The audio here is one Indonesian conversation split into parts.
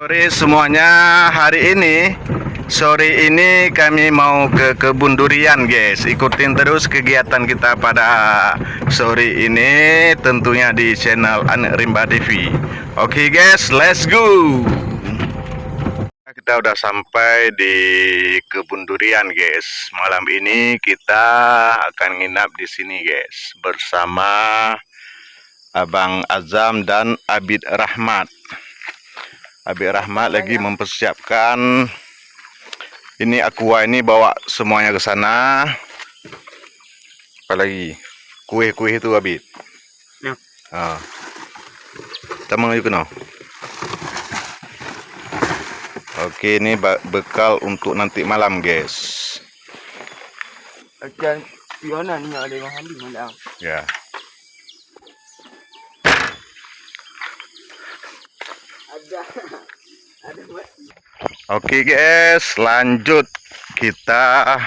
Sore semuanya, sore ini kami mau ke kebun durian guys. Ikutin terus kegiatan kita pada sore ini tentunya di channel Anek Rimba TV. Oke guys, let's go. Kita udah sampai di kebun durian guys. Malam ini kita akan nginap di sini guys bersama Abang Azam dan Abid Rahmat. Abid Rahmat lagi mempersiapkan ini aqua, ini bawa semuanya ke sana. Apalagi kue-kue itu Abid. Ya. Tamang yuk no. Oke, ini bekal untuk nanti malam guys. Akan piona ni ada yang hamil malam. Ya. Ada buat. Oke guys, lanjut kita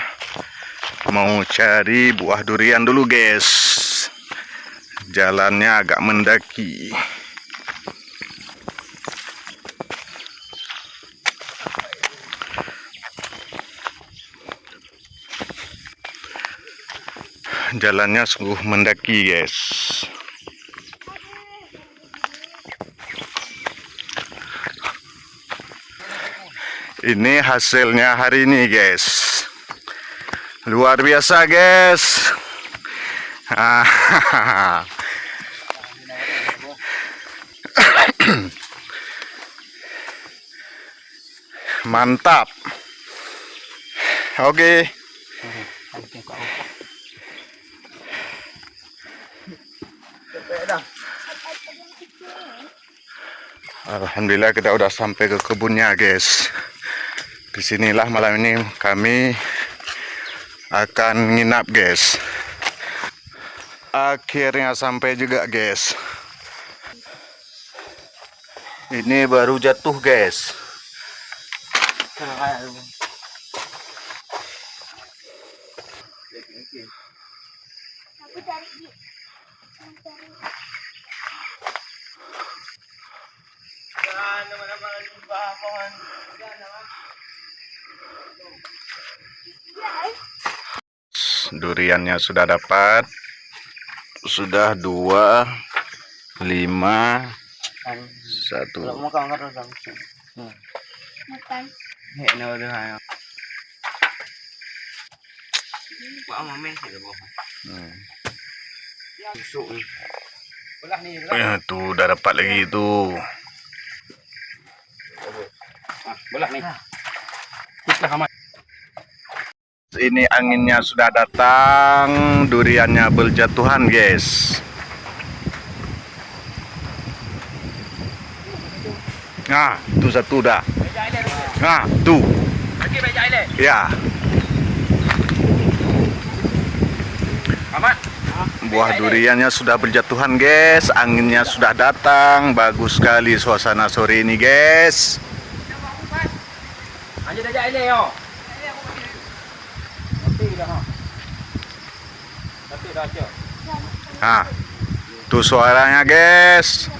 mau cari buah durian dulu guys. Jalannya agak mendaki. Jalannya sungguh mendaki guys. Ini hasilnya hari ini guys. Luar biasa guys. Mantap. Oke. Alhamdulillah kita udah sampai ke kebunnya guys. Disinilah malam ini kami akan nginap guys. Akhirnya sampai juga guys. Ini baru jatuh guys. Duriannya sudah dapat. Sudah 2, 5, 1. Makan. Tuh udah dapat lagi tuh. Belah nih. Ini anginnya sudah datang, duriannya berjatuhan guys. Nah, tuh satu dah. Nah, tuh. Ya. Buah duriannya sudah berjatuhan guys, anginnya sudah datang, bagus sekali suasana sore ini guys. Nah, tuh suaranya guys.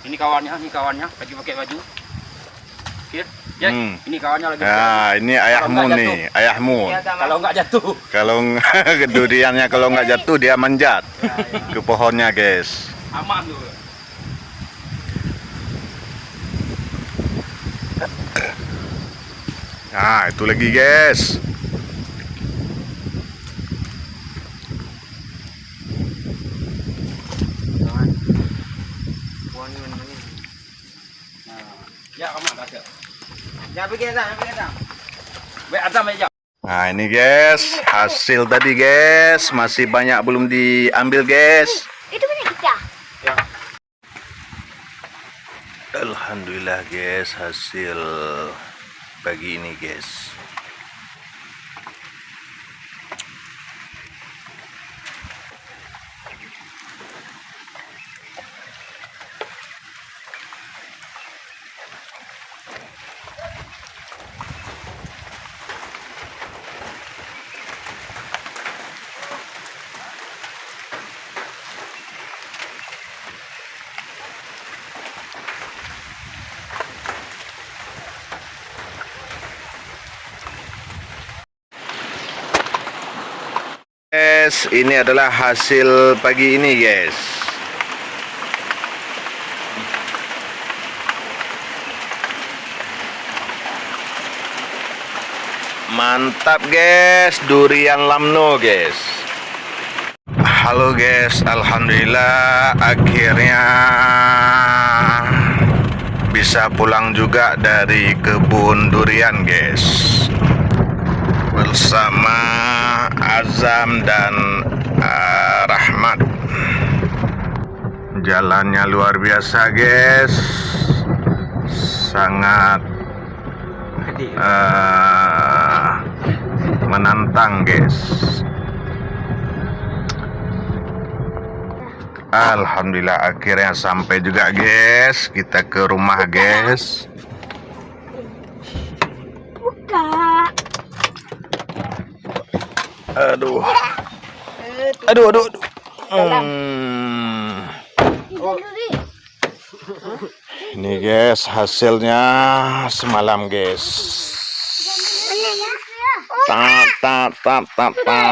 Ini kawannya lagi pakai baju. Ini kawannya lagi. Nah, ini ayahmu nih, ayahmu. Kalau nggak jatuh. Kalau duriannya kalau nggak jatuh dia manjat ke pohonnya guys. Aman tuh. Nah, itu lagi guys. Ya, kamu ada. Ya, pergi datang. Baik, Azam aja. Nah, ini guys, hasil tadi guys, masih banyak belum diambil guys. Itu punya kita. Ya. Alhamdulillah guys, hasil pagi ini guys. Guys, ini adalah hasil pagi ini, guys. Mantap, guys, durian lamno, guys. Halo, guys, alhamdulillah akhirnya bisa pulang juga dari kebun durian, guys, bersama Azam dan Rahmat. Jalannya luar biasa, guys, sangat menantang, guys. Alhamdulillah akhirnya sampai juga, guys. Kita ke rumah, guys. Buka. Aduh. Ini, guys, hasilnya semalam, guys. Ta ta ta ta ta.